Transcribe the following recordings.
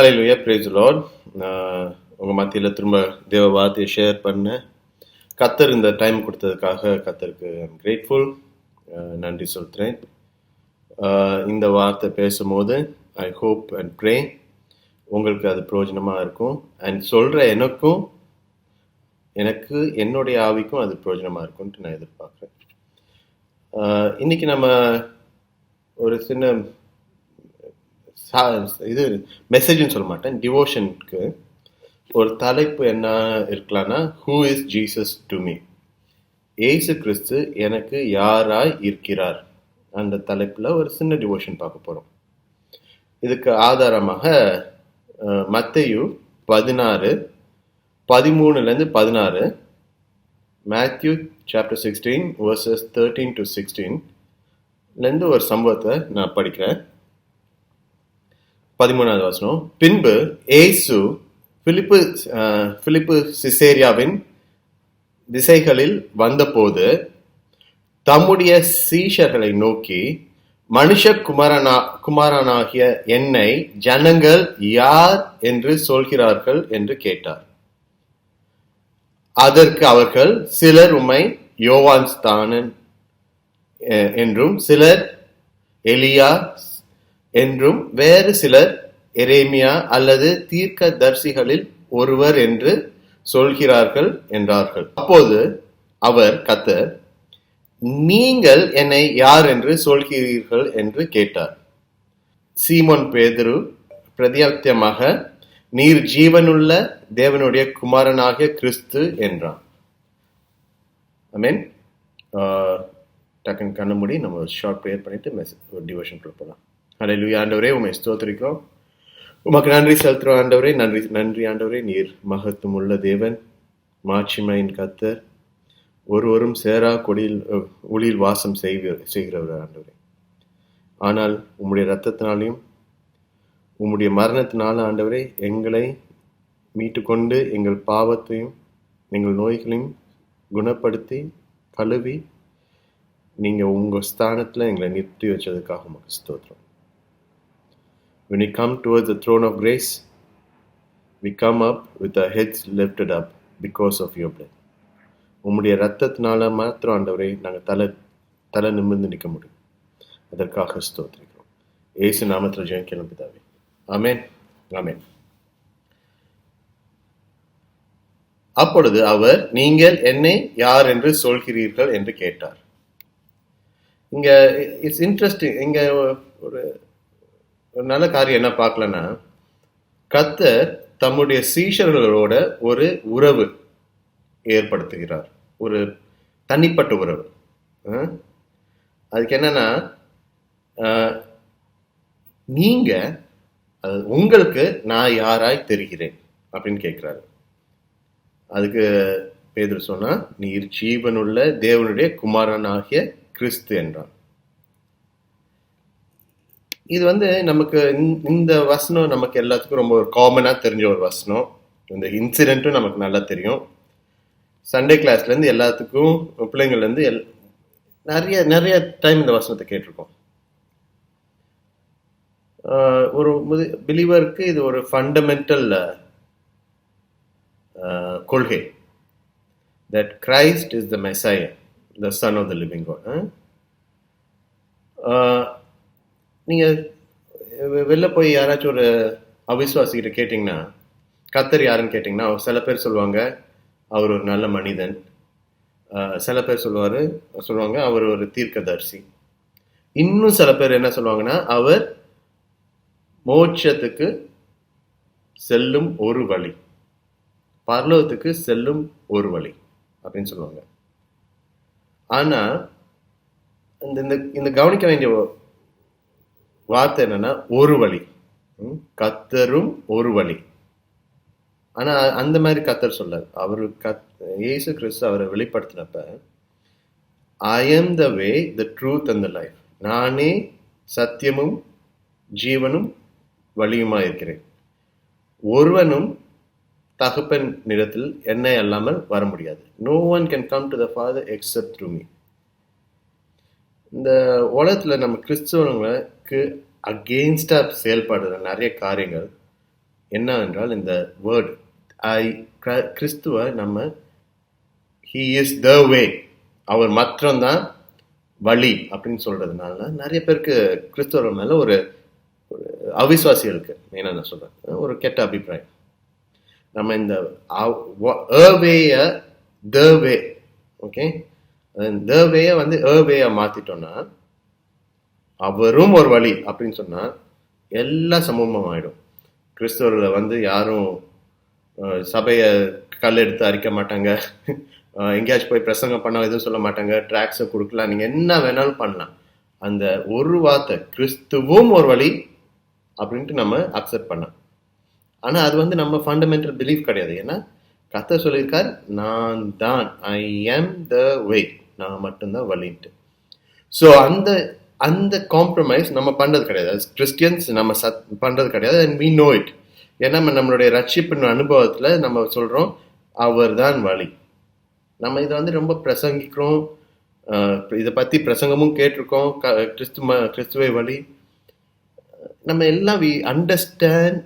Hallelujah, praise the Lord. உங்கள் மத்தியில் திரும்ப தேவ வார்த்தையை ஷேர் பண்ண கத்தர் இந்த டைம் கொடுத்ததுக்காக கத்தருக்கு ஐம் கிரேட்ஃபுல். நன்றி சொல்கிறேன். இந்த வார்த்தை பேசும்போது ஐ ஹோப் அண்ட் ப்ரே உங்களுக்கு அது பிரயோஜனமாக இருக்கும். அண்ட் சொல்கிற எனக்கு என்னுடைய ஆவிக்கும் அது பிரயோஜனமாக இருக்கும்ட்டு நான் எதிர்பார்க்குறேன். இன்றைக்கி நம்ம ஒரு சின்ன இது மெசேஜ்னு சொல்ல மாட்டேன், டிவோஷனுக்கு ஒரு தலைப்பு என்ன இருக்கலாம்னா, who is Jesus to me? Yesu Kristu எனக்கு யாராய் இருக்கிறார்? அந்த தலைப்பில் ஒரு சின்ன டிவோஷன் பார்க்க போகிறோம். இதுக்கு ஆதாரமாக மத்தேயு 16:13-16, மேத்யூ சாப்டர் 16 verses 13-16 ஒரு சம்பவத்தை நான் படிக்கிறேன். 13வது வசனம். பின்பு ஏசு பிலிப்பு சிசேரியாவின் திசைகளில் வந்தபோது தம்முடைய சீஷர்களை நோக்கி, மனுஷகுமாரனாகிய என்னை ஜனங்கள் யார் என்று சொல்கிறார்கள் என்று கேட்டார். அதற்கு அவர்கள், சிலர் உம்மை யோவான் ஸ்நானன் என்றும், சிலர் எலியா என்றும், வேறு சிலர் எரேமியா அல்லது தீர்க்கதரிசிகளில் ஒருவர் என்று சொல்கிறார்கள் என்றார்கள். அப்போது அவர், கர்த்தர், நீங்கள் என்னை யார் என்று சொல்கிறீர்கள் என்று கேட்டார். சீமோன் பேதுரு பிரதியுத்தரமாக, நீர் ஜீவனுள்ள தேவனுடைய குமாரனாகிய கிறிஸ்து என்றான். ஆமென். டக்குன்னு கண்ண மூடி நம்ம ஒரு ஷார்ட் ப்ரேயர் பண்ணிட்டு ஒரு டிவோஷன் போகலாம். ஹல்லேலூயா. ஆண்டவரே, உம்மை ஸ்தோத்திரிக்கிறோம், உமக்கு நன்றி செலுத்துறோம். ஆண்டவரே, நன்றி ஆண்டவரே. நீர் மகத்துவம் உள்ள தேவன், மாட்சிமையின் கர்த்தர், ஒருவரும் சேரா ஒளியில் வாசம் செய்கிறவர் ஆண்டவரே. ஆனால் உம்முடைய இரத்தத்தினாலையும் உம்முடைய மரணத்தினால ஆண்டவரே எங்களை மீட்டு கொண்டு எங்கள் பாவத்தையும் எங்கள் நோய்களையும் குணப்படுத்தி கழுவி நீங்கள் உங்கள் ஸ்தானத்தில் எங்களை நிறுத்தி வச்சதுக்காக உமக்கு ஸ்தோத்திரம். When we come towards the throne of grace, we come up with our heads lifted up because of your blood. உம்முடைய இரத்தத்தினால மாத்திரம் ஆண்டவரை நாங்கள் தலை நிமிர்ந்து நிற்க முடியும். அதற்காக ஸ்தோத்திரிக்கிறோம். இயேசு நாமத்தில் ஜெயம் பிதாவே. ஆமென், ஆமென். அப்பொழுது அவர், நீங்கள் என்னை யார் என்று சொல்கிறீர்கள் என்று கேட்டார். இங்க இட்ஸ் இன்ட்ரெஸ்டிங். இங்க ஒரு நல்ல காரியம் என்ன பார்க்கலன்னா, கர்த்தர் தம்முடைய சீஷர்களோட ஒரு உறவு ஏற்படுத்துகிறார், ஒரு தனிப்பட்ட உறவு. அதுக்கு என்னன்னா, நீங்க உங்களுக்கு நான் யாராய் தெரிகிறேன் அப்படின்னு கேட்கிறாரு. அதுக்கு பேதுரு சொன்னா, நீர் ஜீவனுள்ள தேவனுடைய குமாரனாகிய கிறிஸ்து என்றான். இது நமக்கு இந்த வசனம் நமக்கு எல்லாத்துக்கும் ரொம்ப ஒரு காமனாக தெரிஞ்ச ஒரு வசனம். இந்த இன்சிடென்ட்டும் நமக்கு நல்லா தெரியும். சண்டே கிளாஸ்லேருந்து எல்லாத்துக்கும் பிள்ளைங்கள்லேருந்து நிறைய டைம் இந்த வசனத்தை கேட்டிருக்கோம். ஒரு பிலீவருக்கு இது ஒரு ஃபண்டமெண்டல் கொள்கை. That Christ is the Messiah, the son of the living God. நீங்கள் வெளில போய் யாராச்சும் ஒரு அவிசுவாசிக்கிட்ட கேட்டிங்கன்னா, கர்த்தர் யாருன்னு கேட்டிங்கன்னா, சில பேர் சொல்லுவாங்க அவர் ஒரு நல்ல மனிதன், சில பேர் சொல்லுவாங்க அவர் ஒரு தீர்க்கதரிசி, இன்னும் சில பேர் என்ன சொல்லுவாங்கன்னா, அவர் மோட்சத்துக்கு செல்லும் ஒரு வழி, பரலோகத்துக்கு செல்லும் ஒரு வழி அப்படின்னு சொல்லுவாங்க. ஆனால் இந்த கவனிக்க வேண்டிய வார்த்தை என்னன்னா, ஒரு வழி. கர்த்தரும் ஒரு வழி. ஆனா அந்த மாதிரி கர்த்தர் சொல்லார். அவரு இயேசு கிறிஸ்து அவரை வெளிப்படுத்தினப்ப, I am the way, the truth and the life, நானே சத்தியமும் ஜீவனும் வழியுமா இருக்கிறேன், ஒருவனும் தகப்பன் நிலத்தில் என்னை அல்லாமல் வர முடியாது. No one can come to the father except through me. இந்த உலகத்தில் நம்ம கிறிஸ்தவங்களுக்கு அகெயின்ஸ்டாக செயல்படுற நிறைய காரியங்கள் என்ன என்றால் இந்த வேர்டு கிறிஸ்துவ நம்ம he is the way, அவர் மாத்திரம்தான் வழி அப்படின்னு சொல்றதுனால நிறைய பேருக்கு கிறிஸ்துவர் மேல ஒரு அவிசுவாசிகளுக்கு என்ன நான் சொல்றேன் ஒரு கெட்ட அபிப்பிராயம். நம்ம இந்த த வே, ஓகே, த வேய வந்து வேயா மாத்திட்டோம்னா அவரும் ஒரு வழி அப்படின்னு சொன்னா எல்லா சமூகமும் ஆயிடும். கிறிஸ்தவர்களை வந்து யாரும் சபையை கல் எடுத்து அரிக்க மாட்டாங்க, எங்கேயாச்சும் போய் பிரசங்கம் பண்ண எதுவும் சொல்ல மாட்டாங்க, ட்ராக்ஸை கொடுக்கலாம், நீங்க என்ன வேணாலும் பண்ணலாம். அந்த ஒரு வார்த்தை கிறிஸ்துவும் ஒரு வழி அப்படின்ட்டு நம்ம அக்செப்ட் பண்ணலாம். ஆனா அது வந்து நம்ம ஃபண்டமெண்டல் பிலீஃப் கிடையாது. ஏன்னா கர்த்தர் சொல்லியிருக்கார், நான் தான், ஐ எம் த வே, நான் மட்டும்தான் வழின்ட்டு. ஸோ அந்த காம்ப்ரமைஸ் நம்ம பண்றது கிடையாது, கிறிஸ்டியன்ஸ் நம்ம பண்றது கிடையாது. And we know it. ஏன்னா நம்மளுடைய ரட்சிப்பின் அனுபவத்துல நம்ம சொல்றோம் அவர் தான் வழி. நம்ம இதை வந்து ரொம்ப பிரசங்கிக்கிறோம், இதை பத்தி பிரசங்கமும் கேட்டிருக்கோம், கிறிஸ்துவை வழி. நம்ம எல்லாம் வி அண்டர்ஸ்டாண்ட்,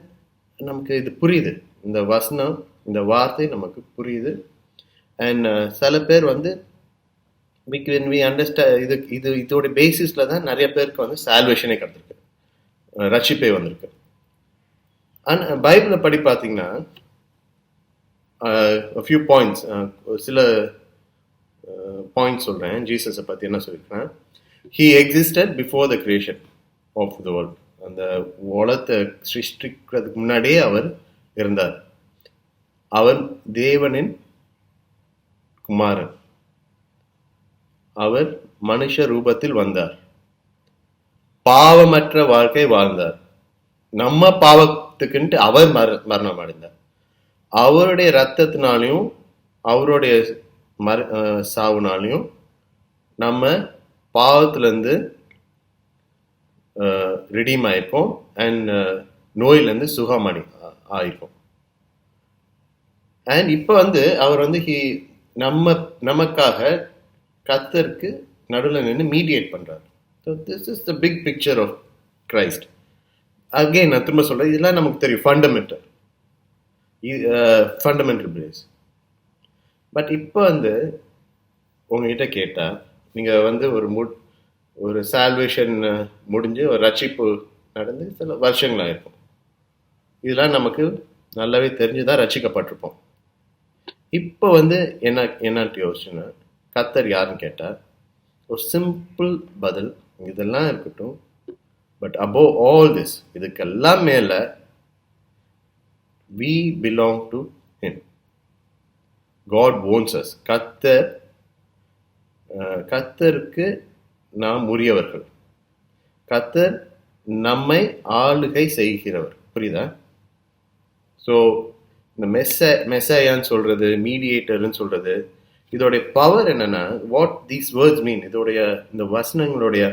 நமக்கு இது புரியுது, இந்த வசனம் இந்த வார்த்தை நமக்கு புரியுது. அண்ட் சில பேர் வந்து we understand இதோட பேசிஸ்ல தான் நிறைய பேருக்கு வந்து சால்வேஷனே கிடைச்சிருக்கு, ரட்சிப்பே வந்திருக்கு. ஆனால் பைபிளை படி பார்த்தீங்கன்னா ஃபியூ பாயிண்ட்ஸ், சில பாயிண்ட்ஸ் சொல்கிறேன். ஜீசஸை பற்றி என்ன சொல்லியிருக்கேன், he existed before the creation of the world. அந்த உலகத்தை சிருஷ்டிக்கிறதுக்கு முன்னாடியே அவர் இருந்தார். அவர் தேவனின் குமாரன், அவர் மனுஷ ரூபத்தில் வந்தார், பாவமற்ற வாழ்க்கை வாழ்ந்தார், நம்ம பாவத்துக்குன்ட்டு அவர் மரணம் அடைந்தார். அவருடைய ரத்தத்தினாலையும் அவருடைய சாவுனாலையும் நம்ம பாவத்திலேருந்து ரிடீம் ஆயிருக்கோம் அண்ட் நோயிலேருந்து சுகம் ஆயிருக்கும். அண்ட் இப்போ வந்து அவர் வந்து நமக்காக கர்த்தருக்கு நடுவில் நின்று மீடியேட் பண்றாரு. So this is the big picture of Christ. Again நான் திரும்ப சொல்றேன், இதெல்லாம் நமக்கு தெரியும், ஃபண்டமெண்டல் பிலீஃப்ஸ். பட் இப்போ வந்து உங்ககிட்ட கேட்டா, நீங்க வந்து ஒரு சால்வேஷன் முடிஞ்சு ஒரு ரட்சிப்பு நடந்து சில வருஷங்களாக இருக்கும், இதெல்லாம் நமக்கு நல்லாவே தெரிஞ்சுதான் ரட்சிக்கப்பட்டிருப்போம். இப்போ வந்து என்னன்ட்டு யோசிச்சுன்னா, கர்த்தர் யாருன்னு கேட்டா ஒரு சிம்பிள் பதில், இதெல்லாம் இருக்கட்டும், பட் above all this, இதுக்கெல்லாம் மேல we belong to him. God owns us. கர்த்தருக்கு நாம் உரியவர்கள். கர்த்தர் நம்மை ஆளுகை செய்கிறவர். புரியுதா? ஸோ இந்த மெஸ்ஸாயான்னு சொல்றது, மீடியேட்டர்னு சொல்றது, இதோடைய பவர் என்னன்னா, வாட் தீஸ் வேர்ட்ஸ் மீன், இந்த வசனங்களுடைய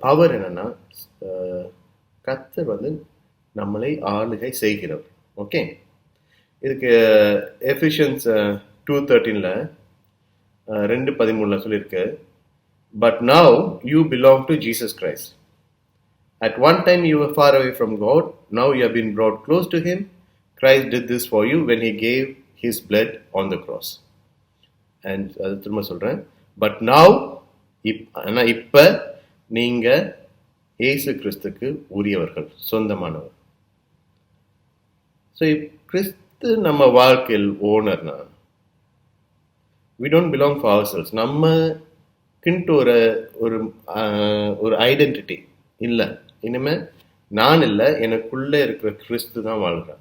பவர் என்னன்னா, கர்த்தர் வந்து நம்மளை ஆளுகை செய்கிறவர். ஓகே, இதுக்கு எஃபிஷியன்ஸ் 2:13 2:13 சொல்லியிருக்கு, but now you belong to Jesus Christ. At one time you were far away from God, now you have been brought close to him. Christ did this for you when he gave his blood on the cross. And அது திரும்ப சொல்றேன், but now, ஆனா இப்ப நீங்க இயேசு கிறிஸ்துக்கு உரியவர்கள், சொந்தமானவர். So கிறிஸ்து நம்ம வாழ்க்கையில் ஓனர்னா, we don't belong for ourselves. நம்மக்கின்ட்டு ஒரு ஐடென்டிட்டி இல்லை. இனிமே நான் இல்லை, எனக்குள்ளே இருக்கிற கிறிஸ்து தான் வாழ்கிறேன்.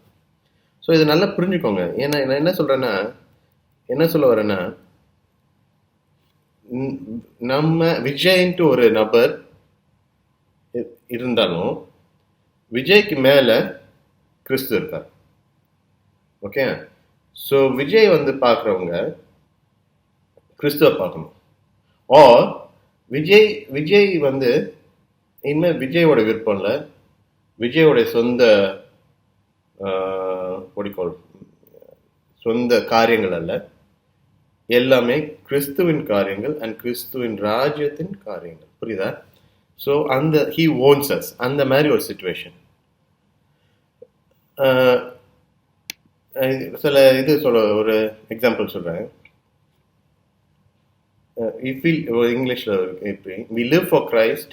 ஸோ இதை நல்லா புரிஞ்சுக்கோங்க. ஏன்னா நான் என்ன சொல்ல வரேன்னா, நம்ம விஜய்ன்ட்டு ஒரு நபர் இருந்தாலும் விஜய்க்கு மேல கிறிஸ்து இருக்கார். ஓகே, ஸோ விஜய் வந்து பார்க்குறவங்க கிறிஸ்துவ பார்க்கணும். ஓ விஜய் வந்து இனிமேல் விஜயோட விருப்பம் இல்லை, விஜயோட சொந்த காரியங்கள் அல்ல, எல்லாமே கிறிஸ்துவின் காரியங்கள் அண்ட் கிறிஸ்துவின் ராஜ்யத்தின் காரியங்கள். புரியுதா? ஸோ he owns us, அந்த மாதிரி ஒரு சிச்சுவேஷன். அஹ், சில இது ஒரு எக்ஸாம்பிள் சொல்கிறேன். இங்கிலீஷில் எப்படி we live for Christ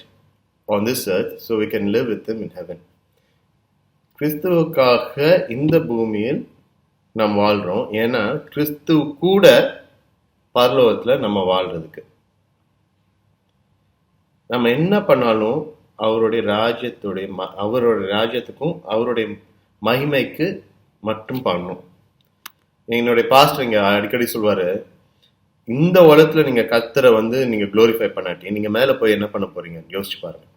on this earth so we can live with him in heaven. கிறிஸ்துவுக்காக இந்த பூமியில் நாம் வாழ்கிறோம். ஏன்னா கிறிஸ்து கூட பரலோகத்தில் நம்ம வாழ்கிறதுக்கு. நம்ம என்ன பண்ணாலும் அவருடைய ராஜ்யத்துக்கும் அவருடைய மகிமைக்கு மட்டும் பண்ணணும். என்னுடைய பாஸ்டர் இங்கே அடிக்கடி சொல்வார், இந்த உலகத்தில் நீங்கள் கர்த்தரை நீங்கள் க்ளோரிஃபை பண்ணாட்டி நீங்கள் மேலே போய் என்ன பண்ண போகிறீங்க யோசிச்சு பாருங்கள்.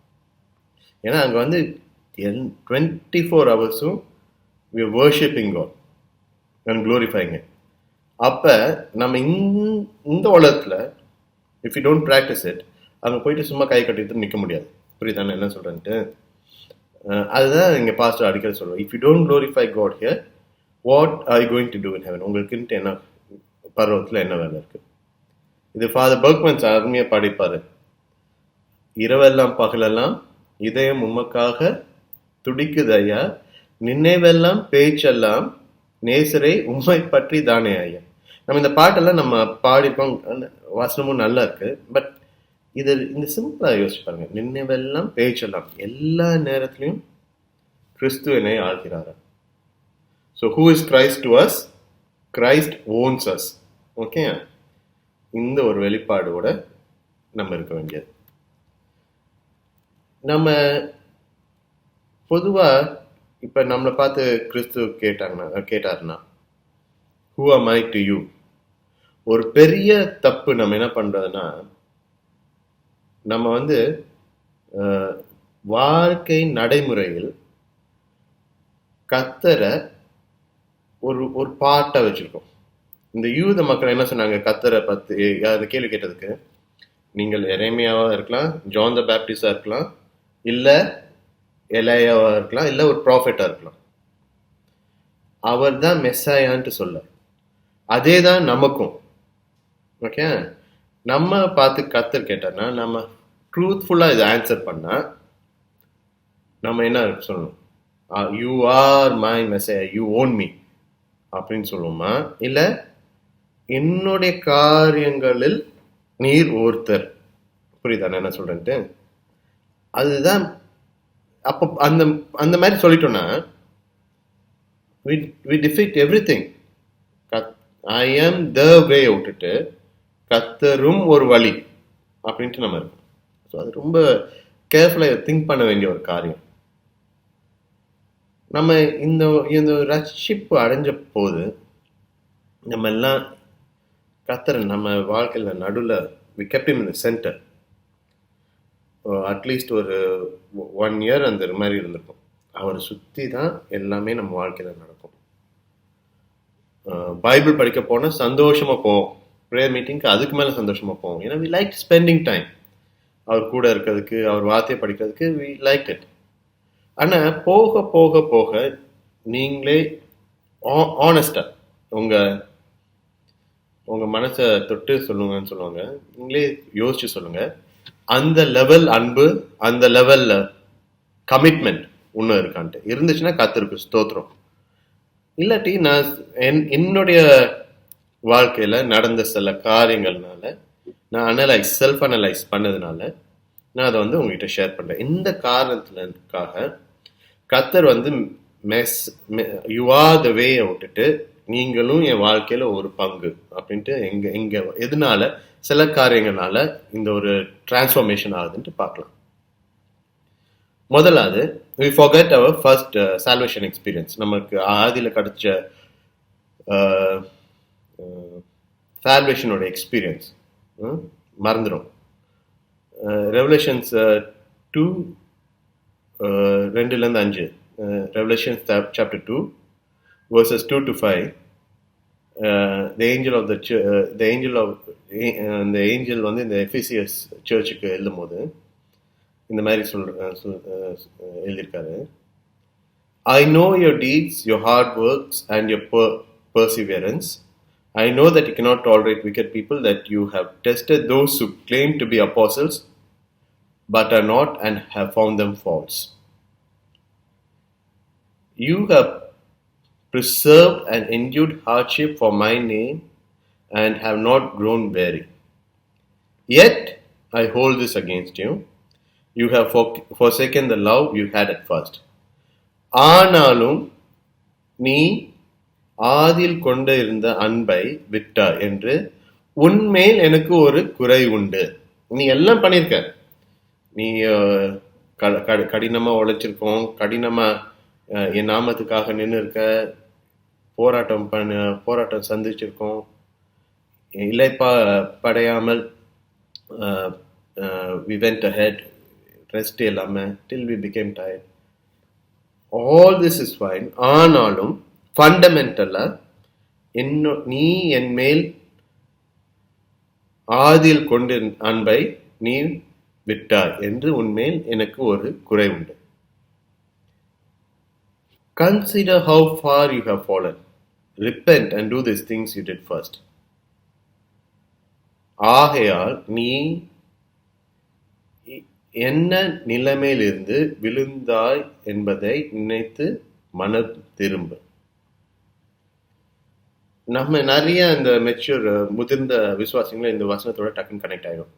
ஏன்னா அங்கே 24 hours we are worshiping God and glorifying it. அப்போ நம்ம இந்த உலகத்தில் if you don't practice it, அங்கே போயிட்டு சும்மா கை கட்டிட்டு நிற்க முடியாது. புரியுதானே என்ன சொல்கிறேன்ட்டு? அதுதான் இங்கே பாஸ்டர் அடிக்கடி சொல்லுவோம். If you don't glorify God here, what are you going to do in heaven? உங்களுக்குன்ட்டு என்ன பருவத்தில் என்ன வேலை இருக்குது? இது ஃபாதர் பர்க்மன்ஸ் அருமையாக படிப்பார். இரவெல்லாம் பகலெல்லாம் இதயம் உமக்காக துடிக்குதையா, நினைவெல்லாம் பேச்செல்லாம் நேசரை உண்மை பற்றி தானே ஐயா. நம்ம இந்த பாட்டெல்லாம் நம்ம பாடிப்போம், வாசனமும் நல்லா இருக்கு. பட் இந்த சிம்பிளா யோசிச்சு பாருங்க. நினைவெல்லாம் பேச்செல்லாம் எல்லா நேரத்திலையும் கிறிஸ்துவனை ஆள்கிறாரா? So who is Christ to us? Christ owns us. Okay, இந்த ஒரு வெளிப்பாடோட நம்ம இருக்க வேண்டியது. நம்ம பொதுவா இப்ப நம்மளை பார்த்து கிறிஸ்து கேட்டாருன்னா ஹூ ஆம் ஐ டு யூ? ஒரு பெரிய தப்பு நம்ம என்ன பண்றதுன்னா, நம்ம வாழ்க்கை நடைமுறையில் கர்த்தரை ஒரு பாட்டை வச்சிருக்கோம். இந்த யூத மக்கள் என்ன சொன்னாங்க கர்த்தரை பத்தி அந்த கேள்வி கேட்டதுக்கு? நீங்கள் எரேமியாவா இருக்கலாம், ஜான் த பேப்டிஸ்டா இருக்கலாம், இல்ல எலையாவா இருக்கலாம், இல்ல ஒரு ப்ராஃபெட்டா இருக்கலாம். அவர் தான் மெஸ்ஸாயான்ட்டு சொல்ல. அதே தான் நமக்கும். ஓகே, நம்ம பார்த்து கர்த்தர் கேட்டார்னா நம்ம ட்ரூத்ஃபுல்லா இதை ஆன்சர் பண்ணா நம்ம என்ன சொல்லணும்? You are my Messiah, you own me அப்படின்னு சொல்லுவோமா? இல்ல என்னுடைய காரியங்களில் நீர் ஒருத்தர். புரியுதா நான் என்ன சொல்றேன்ட்டு? அதுதான். அப்போ அந்த மாதிரி சொல்லிட்டோம்னா we defeat everything. I am the way விட்டுட்டு கர்த்தரும் ஒரு வழி அப்படின்ட்டு நம்ம இருக்கோம். ஸோ அது ரொம்ப கேர்ஃபுல்லாக திங்க் பண்ண வேண்டிய ஒரு காரியம். நம்ம இந்த ரட்சிப்பு அடைஞ்ச போது நம்ம எல்லாம் கர்த்தரை நம்ம வாழ்க்கையில் நடுவில் we kept him in the center. At least ஒரு 1 year அந்த மாதிரி இருந்திருக்கும். அவரை சுற்றி தான் எல்லாமே நம்ம வாழ்க்கையில் நடக்கும். பைபிள் படிக்க போனால் சந்தோஷமாக போவோம். ப்ரேயர் மீட்டிங்க்கு அதுக்கு மேலே சந்தோஷமாக போவோம். ஏன்னா வி லைக் ஸ்பெண்டிங் டைம். அவர் கூட இருக்கிறதுக்கு, அவர் வார்த்தையை படிக்கிறதுக்கு வி லைக் இட். ஆனால் போக போக போக நீங்களே ஆனஸ்டாக உங்கள் மனசை தொட்டு சொல்லுங்கன்னு சொல்லுவாங்க. நீங்களே யோசிச்சு சொல்லுங்கள், அந்த லெவல் அன்பு, அந்த லெவலில் கமிட்மெண்ட் இன்னும் இருக்கான்ட்டு. இருந்துச்சுன்னா கர்த்தருக்கு ஸ்தோத்திரம். இல்லாட்டி நான் என்னுடைய வாழ்க்கையில் நடந்த சில காரியங்கள்னால நான் செல்ஃப் அனலைஸ் பண்ணதுனால நான் அதை உங்ககிட்ட ஷேர் பண்ணுறேன். இந்த காரணத்துக்காக கர்த்தர் யூ ஆர் த வேயை விட்டுட்டு நீங்களும் என் வாழ்க்கையில் ஒரு பங்கு அப்படின்ட்டு எங்க எதனால சில காரியங்கள்னால இந்த ஒரு டிரான்ஸ்ஃபர்மேஷன் ஆகுதுன்ட்டு பார்க்கலாம். முதலாவது, we forget our first salvation experience. நமக்கு ஆதியில் கிடைச்ச சால்வேஷனோட எக்ஸ்பீரியன்ஸ் மறந்துடும். Revelations 2 2-5, revelations chapter 2 verses 2 to 5. The angel இந்த எஃபேசியஸ் சர்ச்சுக்கு எழுதும் போது இந்த மாதிரி எழுதியிருக்காரு. I know your deeds, your hard works and your perseverance. I know that you cannot tolerate wicked people, that you have tested those who claim to be apostles but are not, and have found them false. You have preserved and endured hardship for my name, and have not grown weary. Yet I hold this against you. You have forsaken the love you had at first. ஆனாலும் நீ ஆதியில் கொண்ட இருந்த அன்பை விட்டாய் என்று உன்மேல் எனக்கு ஒரு குறை உண்டு. நீ எல்லாம் பண்ணியிருக்க. நீ கடினமா உழைச்சிருக்கோம், கடினமா என் நாமத்துக்காக நின்று இருக்க, போராட்டம் சந்திச்சிருக்கோம், படையாமல் we went ahead, ரெஸ்ட் இல்லாம till we became tired. All this is fine. ஆனாலும் ஃபண்டமெண்டலா நீ என் மேல் ஆதியில் கொண்டு அன்பை நீ விட்டாய் என்று உன்மேல் எனக்கு ஒரு குறை உண்டு. Consider how far you have fallen. Repent and do these things you did first. ஆகையால் நீ என்ன நிலைமையிலிருந்து விழுந்தாய் என்பதை நினைத்து மனம் திரும்ப. நம்ம நிறைய இந்த மெச்சூர் முதிர்ந்த விசுவாசிகளை இந்த வசனத்தோட டக்குன்னு கனெக்ட் ஆகிடும்.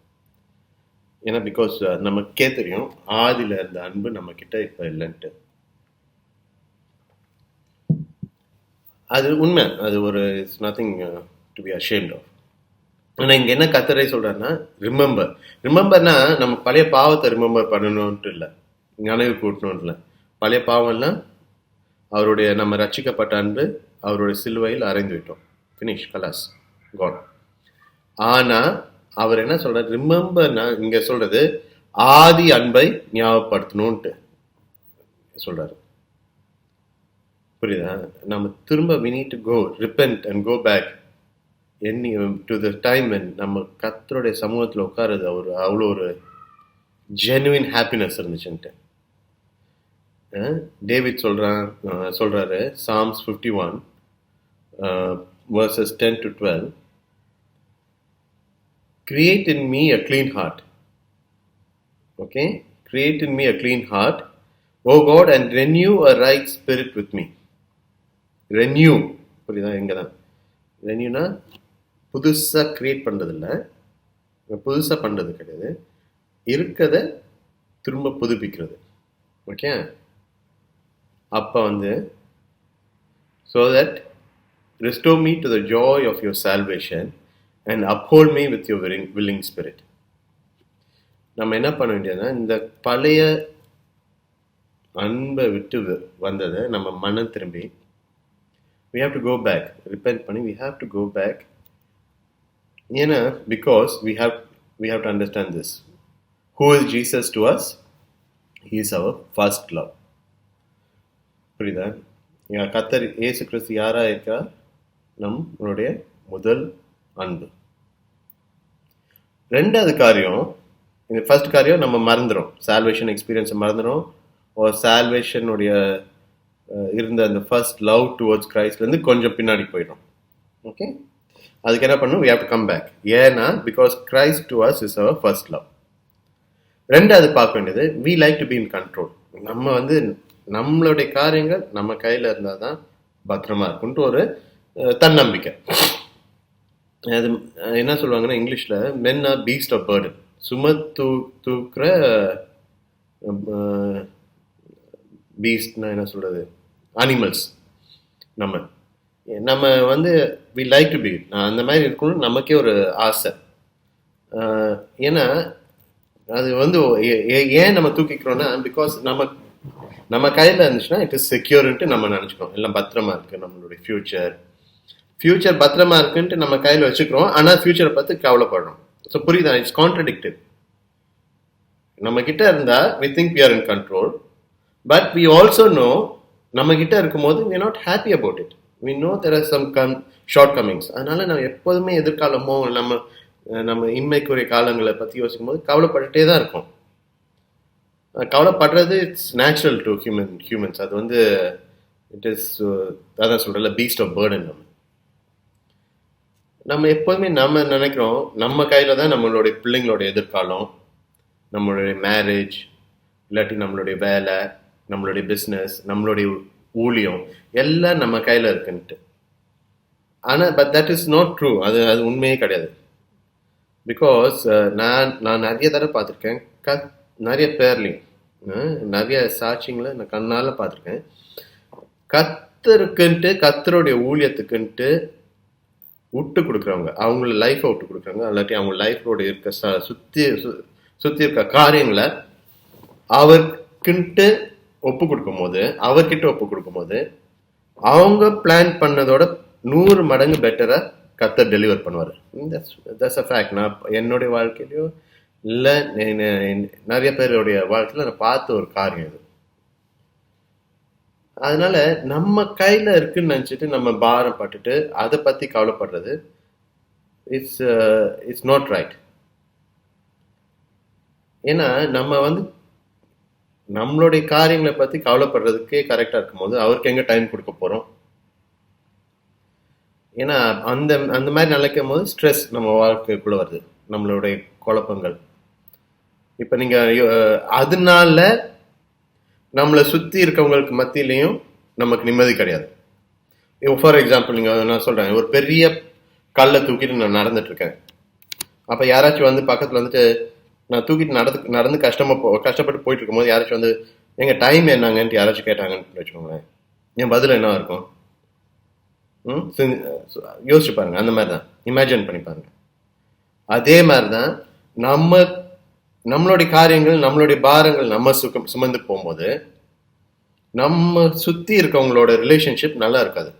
ஏன்னா பிகாஸ் நமக்கே தெரியும் ஆதியில இருந்த அன்பு நம்ம கிட்ட இப்ப இல்லைன்ட்டு. அது உண்மை, அது ஒரு it's nothing to be ashamed of. ஆனால் இங்கே என்ன கத்தரை சொல்கிறாருன்னா ரிமெம்பர்னா நம்ம பழைய பாவத்தை ரிமெம்பர் பண்ணணுன்ட்டு இல்லை, நினைவு கூட்டணுன்ட்டு இல்லை. பழைய பாவம்லாம் அவருடைய நம்ம ரட்சிக்கப்பட்ட அன்பு அவருடைய சிலுவையில் அறைந்து விட்டோம். ஃபினிஷ், கலாஸ், காட். ஆனால் அவர் என்ன சொல்கிறார், ரிமெம்பர்னா இங்கே சொல்கிறது ஆதி அன்பை ஞாபகப்படுத்தணுன்ட்டு சொல்கிறாரு. புரியுதா? நம்ம திரும்ப we need to go repent and go back to the time when நம்ம கர்த்தருடைய சமூகத்தில் உட்காருது அவ்வளோ ஒரு ஜெனுவின் ஹாப்பினஸ் இருந்துச்சுன்ட்டு. டேவிட் சொல்றாரு Psalms 51 verses 10 to 12, create in me a clean heart. Okay, create in me a clean heart, O God, and renew a right spirit with me. Renew, புரியுதா? இங்கதான் ரெனியூனா புதுசாக create பண்ணுறது இல்லை, புதுசாக பண்ணுறது கிடையாது, இருக்கதை திரும்ப புதுப்பிக்கிறது. ஓகே, அப்போ so that restore me to the joy of your salvation and uphold me with your willing spirit. நம்ம என்ன பண்ண வேண்டியதுன்னா இந்த பழைய அன்பை விட்டு வந்ததை நம்ம மனம் திரும்பி we have to go back, repent பண்ணி we have to go back. ஏன்னா because we have to understand this. Who is Jesus to us? He is our first love. புரியுதா? கர்த்தர் இயேசு கிறிஸ்து யாரா இருக்கா? நம்மளுடைய முதல் அன்பு. ரெண்டாவது காரியம், இந்த ஃபர்ஸ்ட் காரியம் நம்ம மறந்துடும், சால்வேஷன் எக்ஸ்பீரியன்ஸை மறந்துடும். ஒரு சால்வேஷனுடைய இருந்த அந்த ஃபர்ஸ்ட் லவ் டுவர்ட்ஸ் கிரைஸ்ட்லேருந்து கொஞ்சம் பின்னாடி போயிடும். ஓகே, அதுக்கு என்ன பண்ணணும்? we have to come back. ஏன்னா because Christ to us is our first love. ரெண்டாவது பார்க்க வேண்டியது we like to be in control. நம்ம நம்மளுடைய காரியங்கள் நம்ம கையில் இருந்தால் தான் பத்திரமா இருக்குன்ட்டு ஒரு தன்னம்பிக்கை. அது என்ன சொல்லுவாங்கன்னா இங்கிலீஷில் men are beast of burden. தூக்குற பீஸ்ட்னா என்ன சொல்றது, அனிமல்ஸ். நம்ம we like to be, அந்த மாதிரி இருக்கணும், நமக்கே ஒரு ஆசை. ஏன்னா அது ஏன் நம்ம தூக்கிக்கிறோம்னா பிகாஸ் நம்ம கையில் இருந்துச்சுன்னா இட் இஸ் செக்யூர்ன்ட்டு நம்ம நினச்சிக்கிறோம், எல்லாம் பத்திரமா இருக்கு, நம்மளுடைய ஃபியூச்சர் பத்திரமா இருக்குன்ட்டு நம்ம கையில் வச்சுக்கிறோம். ஆனால் ஃபியூச்சரை பார்த்து கவலைப்படுறோம். ஸோ புரியுதா? இட்ஸ் கான்ட்ரடிக்டிவ். நம்ம கிட்ட இருந்தா we think we are in control, but we also know நம்ம கிட்ட இருக்கும்போது we are not happy about it. We know there are some shortcomings. அதனால நம்ம எப்போதுமே எதிர்காலமோ நம்ம இன்மைக்குரிய காலங்களை பற்றி யோசிக்கும் போது கவலைப்பட்டுட்டே தான் இருக்கும். கவலைப்படுறது இட்ஸ் நேச்சுரல் டு ஹியூமன்ஸ். அது இட் இஸ், அதான் சொல்கிறல, பீஸ்ட் ஆஃப் பேர்டன். நம்ம எப்போதுமே நம்ம நினைக்கிறோம் நம்ம கையில் தான் நம்மளுடைய பிள்ளைங்களோட எதிர்காலம், நம்மளுடைய மேரேஜ், இல்லாட்டி நம்மளுடைய வேலை, நம்மளுடைய பிஸ்னஸ், நம்மளுடைய ஊழியம் எல்லாம் நம்ம கையில் இருக்குன்ட்டு. ஆனால் but that is not true. அது உண்மையே கிடையாது. பிகாஸ் நான் நிறைய தடவை பார்த்துருக்கேன். நிறைய பேர்லையும் நிறைய சாட்சிங்களை நான் கண்ணால் பார்த்துருக்கேன். கத்தருடைய ஊழியத்துக்குன்ட்டு விட்டு கொடுக்குறவங்க, அவங்கள லைஃப்பை விட்டு கொடுக்குறாங்க, இல்லாட்டி அவங்க லைஃபோட இருக்க சுற்றி இருக்க காரியங்களை அவர்கிட்ட ஒப்பு கொடுக்கும் போது அவங்க பிளான் பண்ணதோட 100 மடங்கு பெட்டரா கத்தர் டெலிவர் பண்ணுவார். That's a fact. நான் என்னுடைய வாழ்க்கையிலையோ இல்லை நிறைய பேருடைய வாழ்க்கையில நான் பார்த்த ஒரு காரியம் இது. அதனால நம்ம கையில இருக்குன்னு நினைச்சிட்டு நம்ம பாரம் பட்டுட்டு அதை பத்தி கவலைப்படுறது இட்ஸ் நாட் ரைட். ஏன்னா நம்ம நம்மளுடைய காரியங்களை பத்தி கவலைப்படுறதுக்கே கரெக்டா இருக்கும் போது அவருக்கு எங்க டைம் கொடுக்க போறோம்? ஏன்னா அந்த மாதிரி நினைக்கும் போது ஸ்ட்ரெஸ் நம்ம வாழ்க்கைக்குள்ள வருது, நம்மளுடைய குழப்பங்கள். இப்ப நீங்க அதனால நம்மளை சுத்தி இருக்கவங்களுக்கு மத்தியிலையும் நமக்கு நிம்மதி கிடையாது. ஃபார் எக்ஸாம்பிள் நான் சொல்றேன், ஒரு பெரிய கல்லை தூக்கிட்டு நான் நடந்துட்டு இருக்கேன். அப்ப யாராச்சும் பக்கத்துல வந்துட்டு நான் தூக்கிட்டு நடந்து கஷ்டப்பட்டு போயிட்டு இருக்கும் போது யாராச்சும் எங்க டைம் என்னங்கன்ட்டு யாராச்சும் கேட்டாங்கன்னு வச்சுக்கோங்களேன், என் பதில் என்ன இருக்கும்? யோசிச்சு பாருங்க. அந்த மாதிரிதான் இமேஜின் பண்ணி பாருங்க. அதே மாதிரிதான் நம்மளுடைய காரியங்கள், நம்மளுடைய பாரங்கள் நம்ம சுமந்து போகும்போது நம்ம சுத்தி இருக்கவங்களோட ரிலேஷன்ஷிப் நல்லா இருக்காது.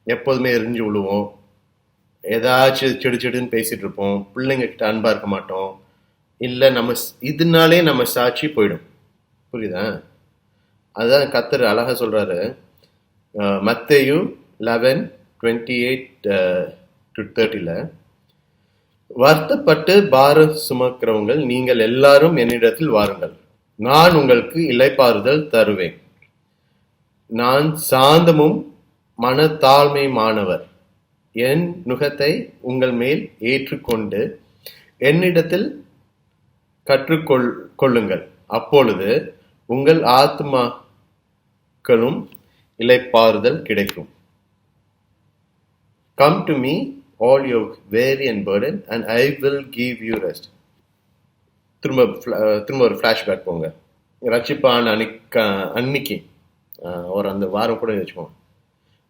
எப்போதுமே எரிஞ்சு விழுவோம், ஏதாச்சும் சிடுன்னு பேசிட்டு இருப்போம், பிள்ளைங்க கிட்ட அன்பா இருக்க மாட்டோம், இல்லை இதனாலே நம்ம சாட்சி போயிடும். புரியுதா? அதுதான் கர்த்தர் அழகா சொல்றாரு மத்தேயு 11:28-30. வருத்தப்பட்டு பாரம் சுமக்கிறவங்க நீங்கள் எல்லாரும் என்னிடத்தில் வாருங்கள், நான் உங்களுக்கு இளைப்பாறுதல் தருவேன். நான் சாந்தமும் மனத்தாழ்மையுமானவர். என் நுகத்தை உங்கள் மேல் ஏற்றுக்கொண்டு என்னிடத்தில் கற்றுக்கொள்ளுங்கள், அப்பொழுது உங்கள் ஆத்மாக்களும் இளைப்பாறுதல் கிடைக்கும். Come to me, all you weary and burdened, and I will give you rest. திரும்ப ஒரு ஃப்ளாஷ்பேக் போங்க. ரட்சிப்பான அன்னைக்கு ஒரு அந்த வாரம் கூட வச்சுக்கோங்க,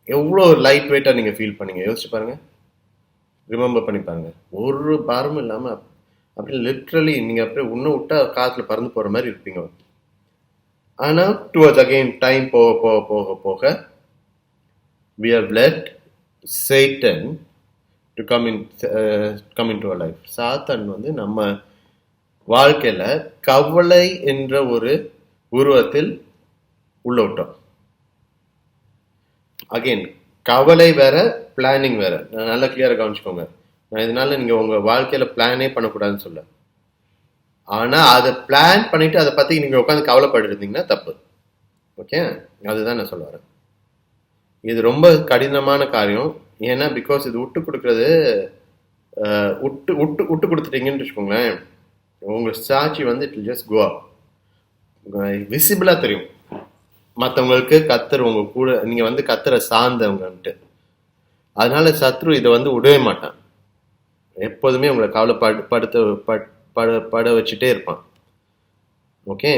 எவ்வளோ லைட் வெயிட்டாக நீங்கள் ஃபீல் பண்ணீங்க யோசிச்சு பாருங்க. ரிமெம்பர் பண்ணி பாருங்க. ஒரு பாரமும் இல்லாமல் அப்படி லிட்ரலி நீங்கள் அப்படியே இன்னும் விட்டா காற்றுல பறந்து போகிற மாதிரி இருப்பீங்க. ஆனால் டுவர்ட்ஸ் அகெயின் டைம் போக போக போக போக we have let Satan to come into our life. சாத்தான் நம்ம வாழ்க்கையில கவலை என்ற ஒரு உருவத்தில் உள்ள விட்டோம். அகெயின் கவலை வேற, பிளானிங் வேற. நல்லா கிளியரா கவனிச்சுக்கோங்க. நான் இதனால நீங்க உங்க வாழ்க்கையில பிளானே பண்ணக்கூடாதுன்னு சொல்ல, ஆனா அதை பிளான் பண்ணிட்டு அதை பத்தி நீங்க உட்காந்து கவலைப்பட்டு தப்பு. ஓகே, அதுதான் நான் சொல்ல வரேன். இது ரொம்ப கடினமான காரியம். ஏன்னா பிகாஸ் இது விட்டு கொடுக்கறது, விட்டு கொடுத்துட்டீங்கன்னு வச்சுக்கோங்களேன், உங்க சாட்சி it will just go up. விசிபிளா தெரியும் மற்றவங்களுக்கு கத்தர் உங்க கூட, நீங்க கத்தரை சார்ந்தவங்கன்ட்டு. அதனால சத்ரு இதை விடவே மாட்டான். எப்போதுமே உங்களை கவலைப்பட வச்சுட்டே இருப்பான். ஓகே,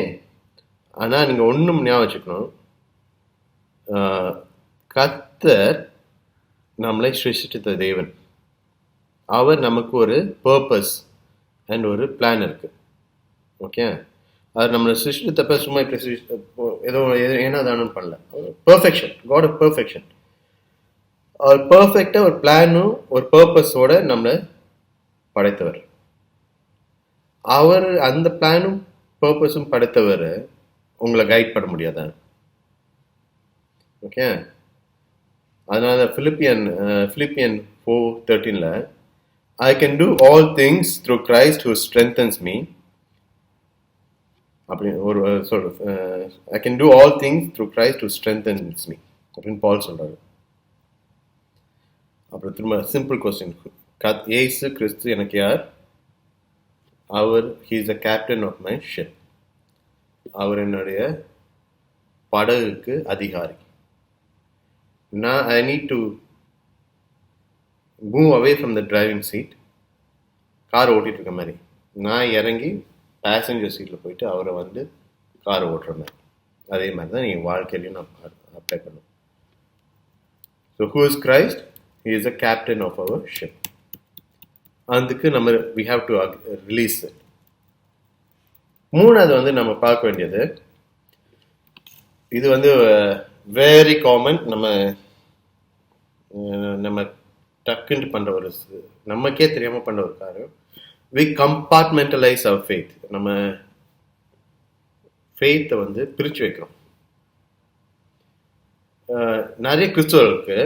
ஆனா நீங்க ஒண்ணும் ஞாபகம் வச்சுக்கணும், கத்தர் நம்மளை சிருஷ்டித்த தேவன். அவர் நமக்கு ஒரு பர்பஸ் அண்ட் ஒரு பிளான் இருக்கு. ஓகே, அவர் நம்மளை சிருஷ்டித்தப்ப சும்மா ஏதோ ஏன்னா தானும் பண்ணல. Perfection, God of perfection. அவர் பெர்ஃபெக்டா ஒரு பிளானும் ஒரு பர்பஸோட நம்மளை படைத்தவர். அவர் அந்த பிளானும் பர்பஸும் படைத்தவர் உங்களை கைட் பண்ண முடியாதா? ஓகே, அதனால Philippians 4:13 I can do all things through Christ who strengthens me. ஒரு I can do all things through Christ who strengthens me அப்படின்னு பால் சொல்றாரு. அப்புறம் திரும்ப சிம்பிள் கொஸ்டின், இயேசு கிறிஸ்து எனக்கு யார்? அவர் he is the captain of my ship. அவர் என்னுடைய படகுக்கு அதிகாரி. I need to move away from the driving seat. Car ஓட்டிட்டு இருக்க மாதிரி நான் இறங்கி பேசஞ்சர் சீட்டில் போயிட்டு அவரை வந்து கார் ஓட்டுற மாதிரி. அதே மாதிரி தான் நீங்கள் வாழ்க்கையிலையும் நான் அப்ளை பண்ணுவேன். So who is Christ? He is the captain of our ship. அதுக்கு நம்ம we have to release it. மூணாவது வந்து நம்ம பார்க்க வேண்டியது, இது வந்து வெரி காமன், நம்ம டக்குன்னு பண்ற ஒரு, நமக்கே தெரியாம பண்ற ஒரு காரியம். we compartmentalize our faith. நம்ம ஃபெய்த்தை வந்து பிரிச்சு வைக்கிறோம். நிறைய கிறிஸ்துவர்களுக்கு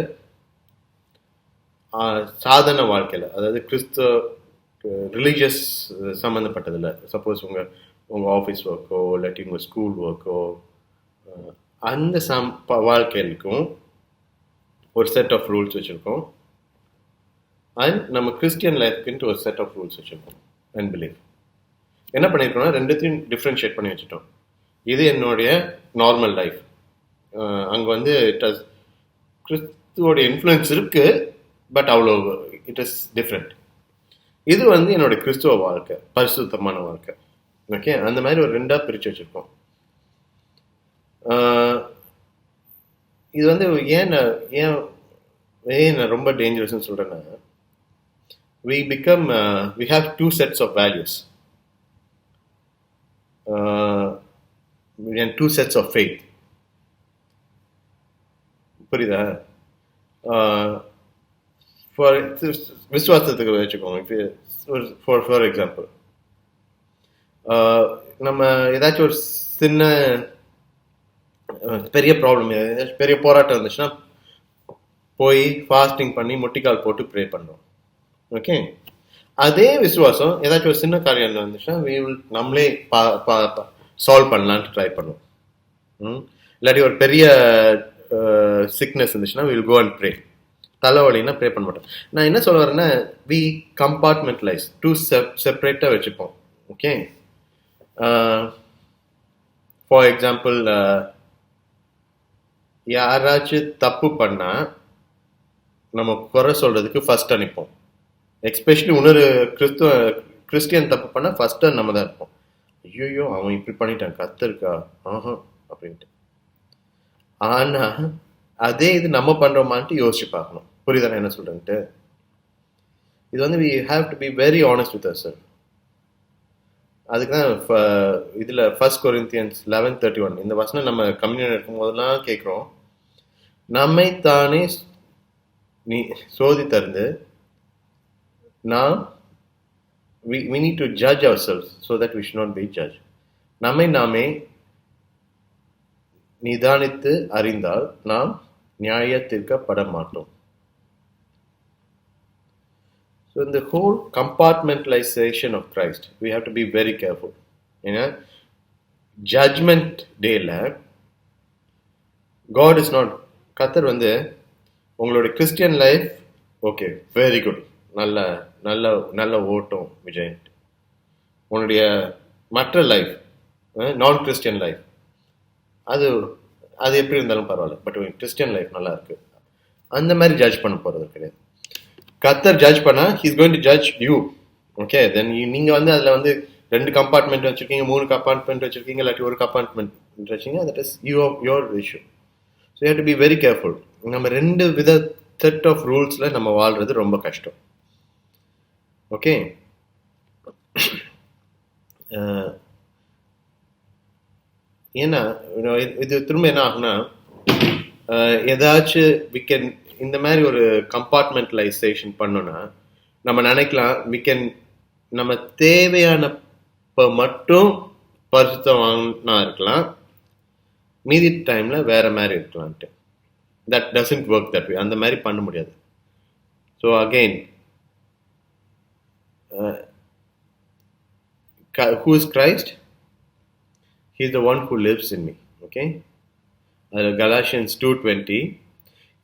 சாதாரண வாழ்க்கையில், அதாவது கிறிஸ்துவ ரிலீஜியஸ் சம்மந்தப்பட்டதில்லை, சப்போஸ் உங்கள் ஆஃபீஸ் ஒர்க்கோ இல்லாட்டி உங்கள் ஸ்கூல் ஒர்க்கோ, அந்த வாழ்க்கைக்கும் ஒரு செட் ஆஃப் ரூல்ஸ் வச்சுருக்கோம். அண்ட் நம்ம கிறிஸ்டியன் லைஃப்க்குன்ட்டு ஒரு செட் ஆஃப் ரூல்ஸ் வச்சுருக்கோம் அண்ட் பிலீவ். என்ன பண்ணியிருக்கோம்னா ரெண்டுத்தையும் டிஃப்ரென்ஷியேட் பண்ணி வச்சுட்டோம். இது என்னுடைய நார்மல் லைஃப், அங்கே வந்து கிறிஸ்துவோட இன்ஃப்ளூயன்ஸ் இருக்குது, பட் அவ்வளோ இட் இஸ் டிஃப்ரெண்ட். இது வந்து என்னோட கிறிஸ்துவ வாழ்க்கை, பரிசுத்தமான வாழ்க்கை. ஓகே, அந்த மாதிரி ஒரு ரெண்டாக பிரித்து வச்சுருக்கோம். இது வந்து ஏன் நான் ரொம்ப டேஞ்சரஸ்ன்னு சொல்கிறேன்னா, we have two sets of values and two sets of faith. புரியுதா? விசுவாசத்துக்கு வச்சுக்கோங்க. ஃபார் எக்ஸாம்பிள், நம்ம ஏதாச்சும் ஒரு சின்ன பெரிய ப்ராப்ளம், பெரிய போராட்டம் இருந்துச்சுன்னா போய் ஃபாஸ்டிங் பண்ணி முட்டிக்கால் போட்டு ப்ரே பண்ணுறோம். ஓகே, அதே விசுவாசம் ஏதாச்சும் ஒரு சின்ன காரியம் இருந்துச்சுன்னா நம்மளே சால்வ் பண்ணலான்ட்டு ட்ரை பண்ணுவோம். இல்லாட்டி ஒரு பெரிய சிக்னஸ் இருந்துச்சுன்னா வில் கோ அண்ட் ப்ரே. தலைவலின்னா ப்ரே பண்ண மாட்டோம். நான் என்ன சொல்ல வரேன்னா, வி கம்பார்ட்மெண்டலைஸ், டூ செப்பரேட்டாக வச்சுப்போம். ஓகே, ஃபார் எக்ஸாம்பிள், யாராச்சும் தப்பு பண்ணால் நம்ம குறை சொல்கிறதுக்கு ஃபஸ்ட்டாக நிற்போம். எஸ்பெஷலி இன்னொரு கிறிஸ்டியன் தப்பு பண்ணால் ஃபஸ்ட்டாக நம்ம தான் இருப்போம். ஐயோ அவன் இப்படி பண்ணிட்டான், கத்தருக்கா அப்படின்ட்டு. ஆனால் அதே இது நம்ம பண்ணுறோமான்ட்டு யோசிச்சு பார்க்கணும். புரியுதா என்ன சொல்கிறேன்ட்டு? இது வந்து we have to be very honest with ourselves. அதுக்கு தான் இதில் 1 Corinthians 11:31 இந்த வசனம் நம்ம கம்யூனியன் இருக்கும் போதெல்லாம் கேட்குறோம். நம்மை தானே நீ சோதி தருந்து நாம் we need to judge ourselves so that we should not be judged. நம்மை நாமே நிதானித்து அறிந்தால் நாம் நியாயத்திற்கப்பட மாட்டோம். So in the whole compartmentalization of Christ, we have to be very careful. ஏன்னா judgment dayல God is not, கர்த்தர் வந்து உங்களுடைய Christian life okay very good, நல்ல நல்ல நல்ல ஓட்டம் விஜய். உன்னுடைய மற்ற லைஃப், நான் கிறிஸ்டியன் லைஃப், அது எப்படி இருந்தாலும் பரவாயில்ல, பட் கிறிஸ்டியன் லைஃப் நல்லா இருக்கு, அந்த மாதிரி ஜட்ஜ் பண்ண போறது கிடையாது. கர்த்தர் ஜட்ஜ் பண்ணா he is going to judge you. Okay, then நீங்க வந்து அதுல வந்து 2 கம்பார்ட்மெண்ட் வச்சிருக்கீங்க, 3 கம்பார்ட்மெண்ட் வச்சிருக்கீங்க, இல்லாட்டி ஒரு கம்பார்ட்மெண்ட் வச்சிருக்கீங்க, that is your issue. So you have to be very careful. நம்ம 2 வித செட் ஆஃப் ரூல்ஸ்ல நம்ம வாழ்றது ரொம்ப கஷ்டம். ஓகே, ஏன்னா இது திரும்ப என்ன ஆகுனா, ஏதாச்சும் இந்த மாதிரி ஒரு கம்பார்ட்மெண்டலைசேஷன் பண்ணோன்னா நம்ம நினைக்கலாம் நம்ம தேவையானப்ப மட்டும் பரிசுத்தவானா இருக்கலாம், மீதி டைம்ல வேற மாதிரி இருக்கலான்ட்டு. That doesn't work that way. அந்த மாதிரி பண்ண முடியாது. So again, who is Christ? He is the one who lives in me. Okay, Galatians 2:20,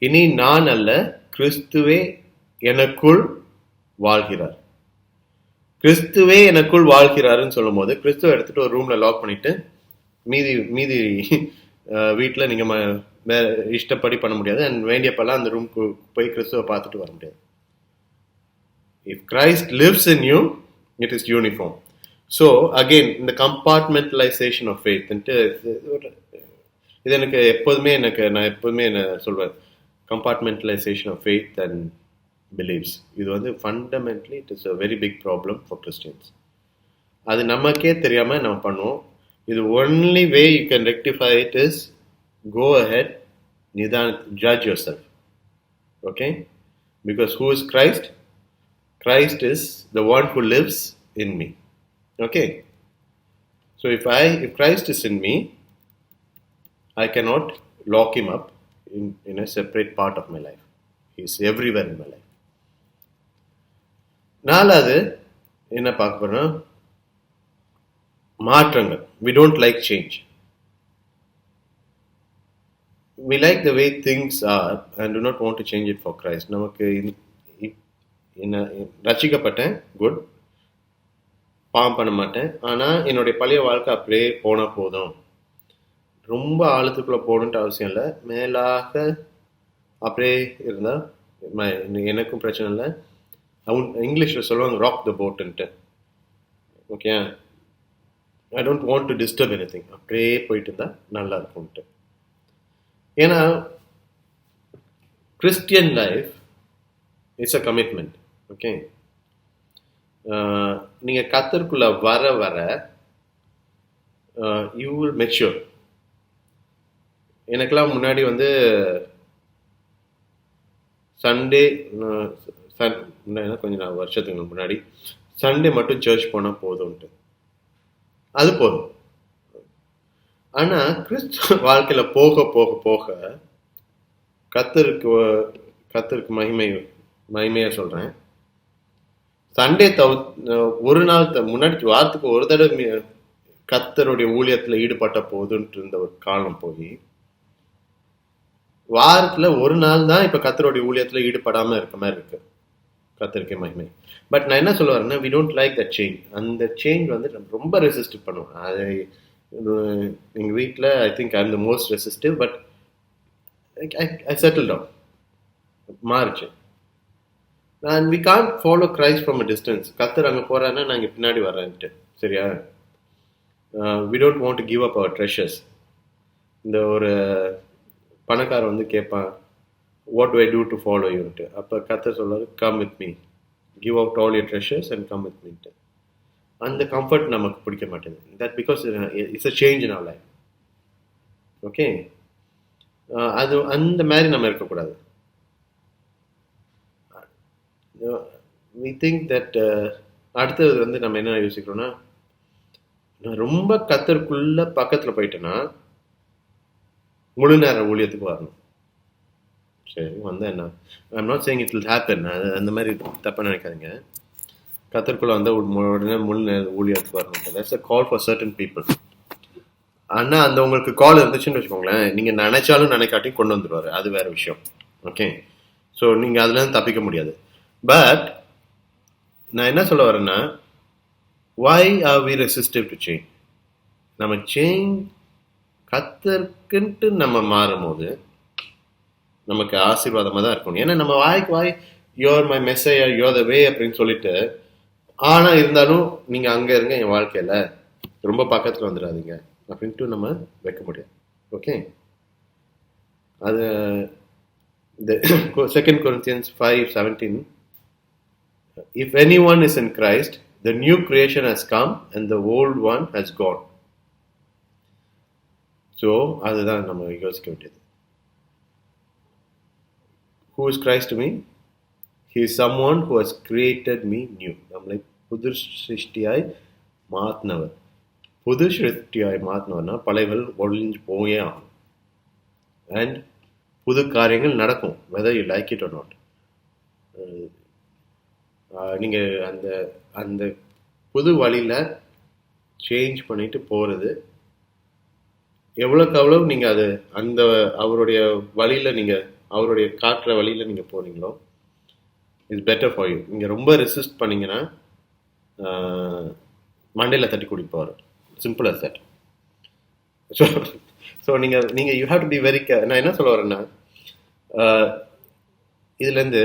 இனி நான் அல்ல கிறிஸ்துவே எனக்குள் வாழ்கிறார். கிறிஸ்துவே எனக்குள் வாழ்கிறாருன்னு சொல்லும் போது கிறிஸ்துவ எடுத்துட்டு ஒரு ரூம்ல லாக் பண்ணிட்டு மீதி வீட்டில் நீங்கள் இஷ்டப்படி பண்ண முடியாது. அண்ட் வேண்டியப்பெல்லாம் அந்த ரூம்க்கு போய் கிறிஸ்துவை பார்த்துட்டு வர முடியாது. If Christ lives in you, it is uniform. So again இந்த கம்பார்ட்மெண்டலைசேஷன் ஆஃப் ஃபெய்த்ன்ட்டு இது எனக்கு எப்போதுமே நான் எப்போதுமே என்ன சொல்வேன், compartmentalisation of faith and believes, இது வந்து fundamentally it is a very big problem for Christians. அது நமக்கே தெரியாமல் நம்ம பண்ணுவோம். இது only way you can rectify it is go ahead, judge yourself. Okay? Because who is Christ? Christ is the one who lives in me. Okay? So if Christ is in me, I cannot lock him up in a separate part of my life. He is everywhere in my life. நாலாவது என்ன பார்க்க போறோம்? மாற்றங்கள். We don't like change. We like the way things are and do not want to change it for Christ. நமக்கு ரட்சிக்கப்பட்டேன், good, பாவம் பண்ண மாட்டேன், ஆனால் என்னுடைய பழைய வாழ்க்கை அப்படியே போனால் போதும், ரொம்ப ஆழத்துக்குள்ளே போகணுன்ட்டு அவசியம் இல்லை, மேலாக அப்படியே இருந்தால் எனக்கும் பிரச்சனை இல்லை. இங்கிலீஷில் சொல்லுவாங்க ராக் த போட்டுன்ட்டு. Okay, I don't want to disturb anything, அப்படியே போயிட்டு இருந்தால் நல்லா இருக்கும்ன்ட்டு. ஏன்னா Christian life it's a commitment. Okay, நீங்கள் கர்த்தருக்குள்ள வர வர யூ வில் மெச்சூர். எனக்கெல்லாம் முன்னாடி வந்து சண்டே கொஞ்சம் வருஷத்துக்கு முன்னாடி சண்டே மட்டும் சர்ச் போனால் போதும்ன்ட்டு, அது போதும். ஆனால் கிறிஸ்துவ வாழ்க்கையில் போக போக போக கர்த்தருக்கு மகிமையாக சொல்கிறேன், சண்டே ஒரு நாள் முன்னாடி வாரத்துக்கு ஒரு தடவை கர்த்தருடைய ஊழியத்தில் ஈடுபட்ட போதுன்ட்டு இருந்த ஒரு காலம் போய் வாரத்தில் ஒரு நாள் தான் இப்போ கர்த்தருடைய ஊழியத்தில் ஈடுபடாமல் இருக்க மாதிரி இருக்கு. கர்த்தருக்கே மகிமை. பட் நான் என்ன சொல்ல வரேன்னா, we don't like that change. அந்த சேஞ்ச் வந்து ரொம்ப ரெசிஸ்ட் பண்ணுவோம். அதை எங்கள் வீட்டில் I think I am the most resistive, but I settle down, மாறிச்சு. நான் we can't follow Christ from a distance. கர்த்தர் அங்கே போகிறாருன்னா நாங்கள் பின்னாடி வர்றேன்ட்டு, சரியா? We don't want to give up our treasures. இந்த ஒரு பணக்காரன் வந்து கேட்பான், what do I do to follow யூன்ட்டு. அப்போ கர்த்தர் சொல்வார், come with me, give out all your treasures and come with மீன்ட்டு. அந்த கம்ஃபர்ட் நமக்கு பிடிக்க மாட்டேங்குது. That because it's a change in our life. Okay, அது அந்த மாதிரி நம்ம இருக்கக்கூடாது. வி திங்க் தட் அடுத்தது வந்து நம்ம என்ன யோசிக்கிறோம்னா, நான் ரொம்ப கர்த்தருக்குள்ள பக்கத்தில் போயிட்டேன்னா முழு நேர ஊழியத்துக்கு வரணும். சரி, வந்தால் என்ன? I'm not saying it will happen. அந்த மாதிரி தப்பாக நினைக்காதீங்க. கர்த்தருக்குள்ள வந்து உடனே முழு நேர ஊழியத்துக்கு வரணும். That's a call for certain people. ஆனால் அந்த உங்களுக்கு கால் இருந்துச்சுன்னு வச்சுக்கோங்களேன், நீங்கள் நினைச்சாலும் நினைக்காட்டியும் கொண்டு வந்துடுவார். அது வேற விஷயம். ஓகே, ஸோ நீங்கள் அதுலேருந்து தப்பிக்க முடியாது. பட் நான் என்ன சொல்ல வரேன்னா, why are we resistive to change? நம்ம சேஞ்ச் கர்த்தருக்குன்ட்டு நம்ம மாறும் போது நமக்கு ஆசீர்வாதமாக தான் இருக்கணும். ஏன்னா நம்ம வாய் your my message, you're the way அப்படின்னு சொல்லிட்டு, ஆனால் இருந்தாலும் நீங்கள் அங்கே இருங்க, என் வாழ்க்கையில் ரொம்ப பக்கத்தில் வந்துடாதீங்க அப்படின்ட்டு நம்ம வைக்க முடியாது. ஓகே, அது இந்த 2 Corinthians 5:17, if anyone is in Christ, the new creation has come and the old one has gone. So அதுதான் நம்ம யோசிக்க வேண்டியது. Who is Christ to me? He is someone who has created me new. நம்மளை புது சிருஷ்டியாய் மாற்றினவர். புது சிருஷ்டியாய் மாற்றினவர்னா பழையவர்கள் ஒழிஞ்சு போயே ஆகும். அண்ட் புது காரியங்கள் நடக்கும், whether you like it or not. நீங்கள் அந்த புது வழியில் சேஞ்ச் பண்ணிட்டு போகிறது எவ்வளோக்கு அவ்வளோ நீங்கள் அது அவருடைய வழியில் நீங்கள் அவருடைய காட்டுற வழியில் நீங்கள் போனீங்களோ இட்ஸ் பெட்டர் ஃபார் யூ. நீங்கள் ரொம்ப ரெசிஸ்ட் பண்ணிங்கன்னா மண்டையில் தட்டி கூட்டிட்டு போவார். Simple as that. So so நீங்கள் you have to be very நான் என்ன சொல்ல வரேன்னா, இதுலேருந்து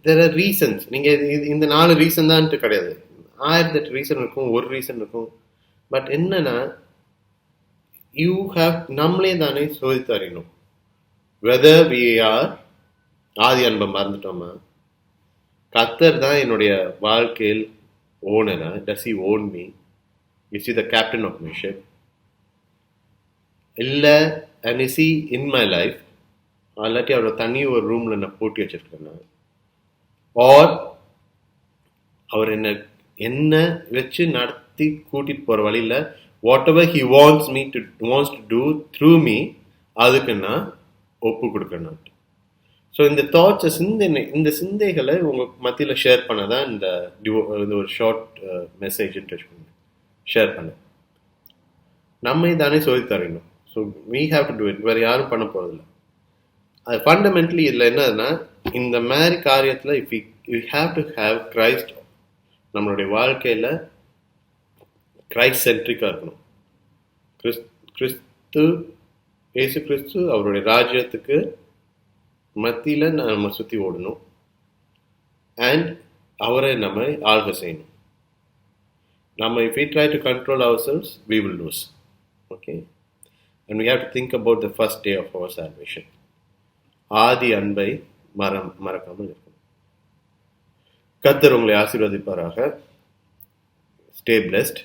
தெர் ஆர் ரீசன்ஸ். நீங்கள் இந்த 4 ரீசன் தான்ட்டு கிடையாது, 1008 ரீசன் இருக்கும், ஒரு ரீசன் இருக்கும். பட் என்னன்னா, யூ ஹேவ் நம்மளே தானே சோதித்து அறியணும். வெதர் வி ஆர் ஆதி அன்பை மறந்துட்டோமா, கர்த்தர் தான் என்னுடைய வாழ்க்கையில் ஓனரா, does he own me, is he the captain of my ship, இல்லை and is he in my life, இல்லாட்டி அவரோட தனி ஒரு ரூமில் நான் போட்டி வச்சிருக்கேன்னா, ஆர் அவர் என்ன வச்சு நடத்தி கூட்டிட்டு போகிற வழியில் whatever he wants to do through me, அதுக்கு நான் ஒப்பு கொடுக்கணும். ஸோ இந்த தாட்ஸை இந்த சிந்தைகளை உங்கள் மத்தியில் ஷேர் பண்ண தான் இந்த ஒரு ஷார்ட் மெசேஜ் ஷேர் பண்ண. நம்மை தானே சொல்லி தரணும். So we have to do it. வேறு யாரும் பண்ண போகிறதில்ல. அது ஃபண்டமெண்டலி இதில் என்னதுன்னா, இந்த மாதிரி காரியத்தில் if you have to have Christ, நம்மளுடைய வாழ்க்கையில் கிரைஸ்ட் சென்ட்ரிக்காக இருக்கணும். இயேசு கிறிஸ்து அவருடைய ராஜ்யத்துக்கு மத்தியில் நம்ம சுற்றி ஓடணும். அண்ட் அவரை நம்ம ஆள்கை செய்யணும். நம்ம if we try to control ourselves, we will lose. Okay? And we have to think about the first day of our salvation. ஆதி அன்பை மறக்காமல் இருக்கணும். கர்த்தர் உங்களை ஆசீர்வதிப்பாராக. Stay blessed.